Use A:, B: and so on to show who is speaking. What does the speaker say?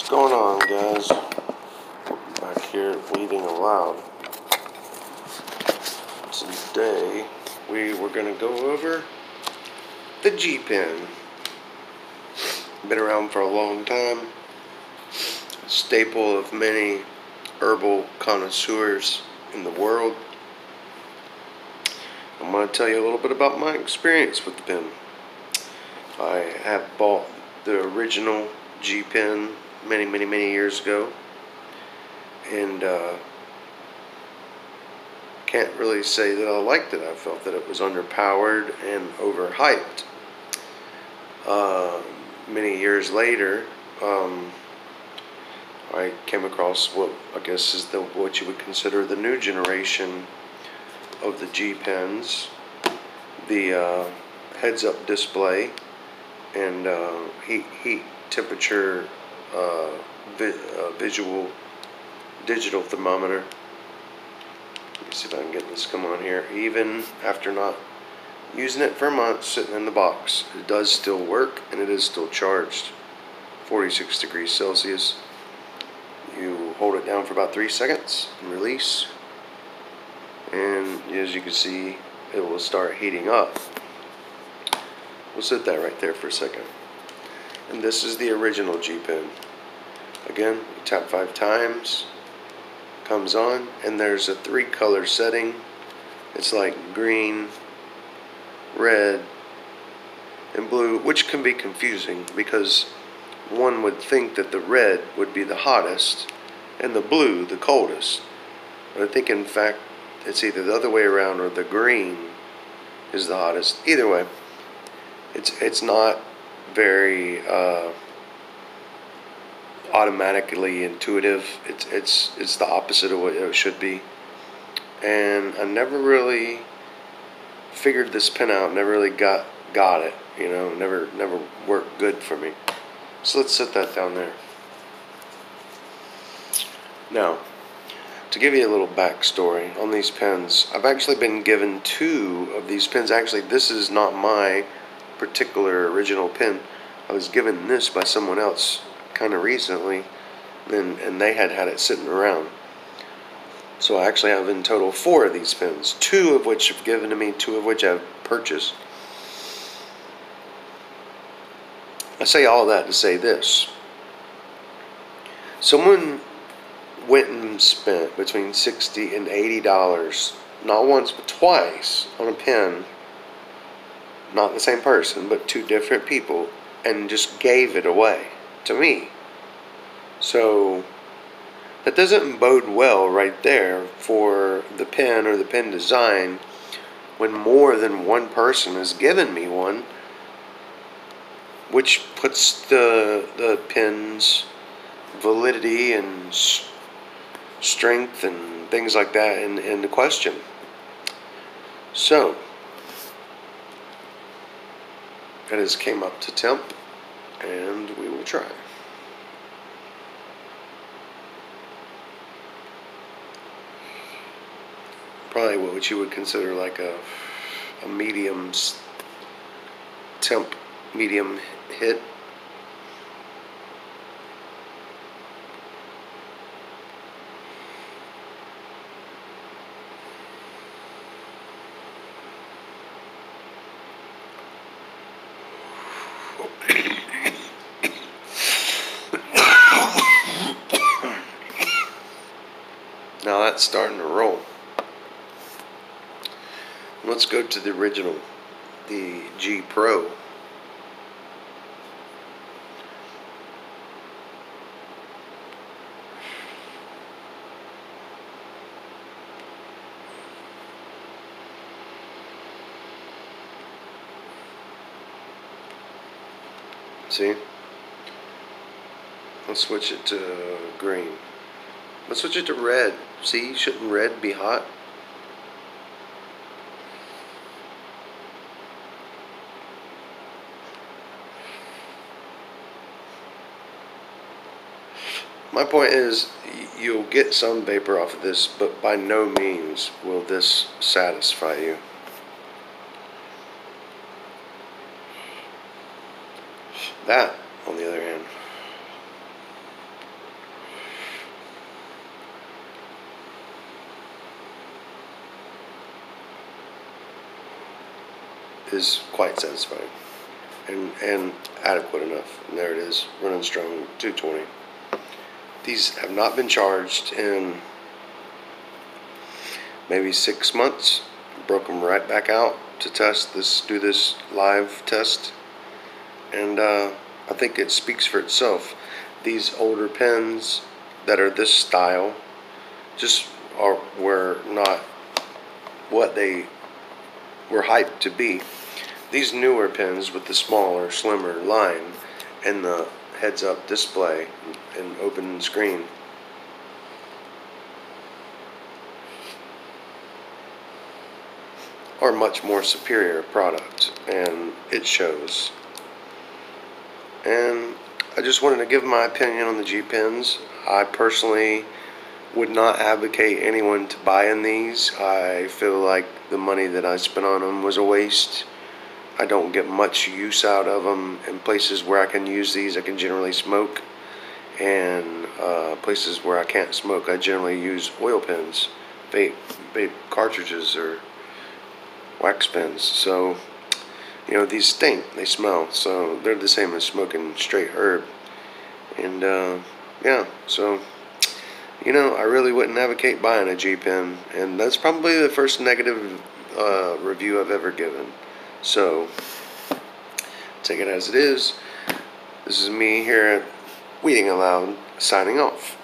A: What's going on, guys? Back here at Bleeding Aloud. Today we were going to go over the G-Pen. Been around for a long time. Staple of many herbal connoisseurs in the world. I'm going to tell you a little bit about my experience with the pen. I have bought the original G-Pen many years ago, and can't really say that I liked it. I felt that it was underpowered and overhyped. Many years later, I came across what I guess is what you would consider the new generation of the G-Pens, the heads-up display and heat temperature visual digital thermometer. Let me see if I can get this come on here. Even after not using it for months, sitting in the box, it does still work and it is still charged. 46 degrees Celsius. You hold it down for about 3 seconds and release, and as you can see, it will start heating up. We'll set that right there for a second. And this is the original G-Pen. Again, you tap 5 times, comes on, and there's a 3-color setting. It's like green, red, and blue, which can be confusing because one would think that the red would be the hottest and the blue the coldest. But I think in fact it's either the other way around or the green is the hottest. Either way, it's not very automatically intuitive. It's the opposite of what it should be. And I never really figured this pen out. Never really got it. You know, never worked good for me. So let's set that down there. Now, to give you a little backstory on these pens, I've actually been given 2 of these pens. Actually, this is not my particular original pen. I was given this by someone else kind of recently, and they had it sitting around. So I actually have in total 4 of these pens, 2 of which have given to me, 2 of which I've purchased. I say all that to say this. Someone went and spent between $60 and $80, not once but twice, on a pen. Not the same person, but 2 different people, and just gave it away to me. So that doesn't bode well right there for the pen or the pen design when more than one person has given me one, which puts the pen's validity and strength and things like that into question. So it has came up to temp, and we will try. Probably what you would consider like a medium temp, medium hit. Now that's starting to roll. Let's go to the original, the G Pro. See? Let's switch it to green. Let's switch it to red. See, shouldn't red be hot? My point is, you'll get some vapor off of this, but by no means will this satisfy you. That, on the other hand, is quite satisfying and adequate enough. And there it is, running strong, 220. These have not been charged in maybe 6 months. Broke them right back out to test this, do this live test, and I think it speaks for itself. These older pens that are this style just were not what they were hyped to be. These newer pens with the smaller, slimmer line and the heads-up display and open screen are much more superior product, and it shows. And I just wanted to give my opinion on the G Pens. I personally would not advocate anyone to buy in these. I feel like the money that I spent on them was a waste. I don't get much use out of them. In places where I can use these, I can generally smoke, and places where I can't smoke, I generally use oil pens, vape cartridges, or wax pens. So, you know, these stink, they smell, so they're the same as smoking straight herb. And yeah, so, you know, I really wouldn't advocate buying a G pen, and that's probably the first negative review I've ever given. So take it as it is. This is me here at Weeding Aloud, signing off.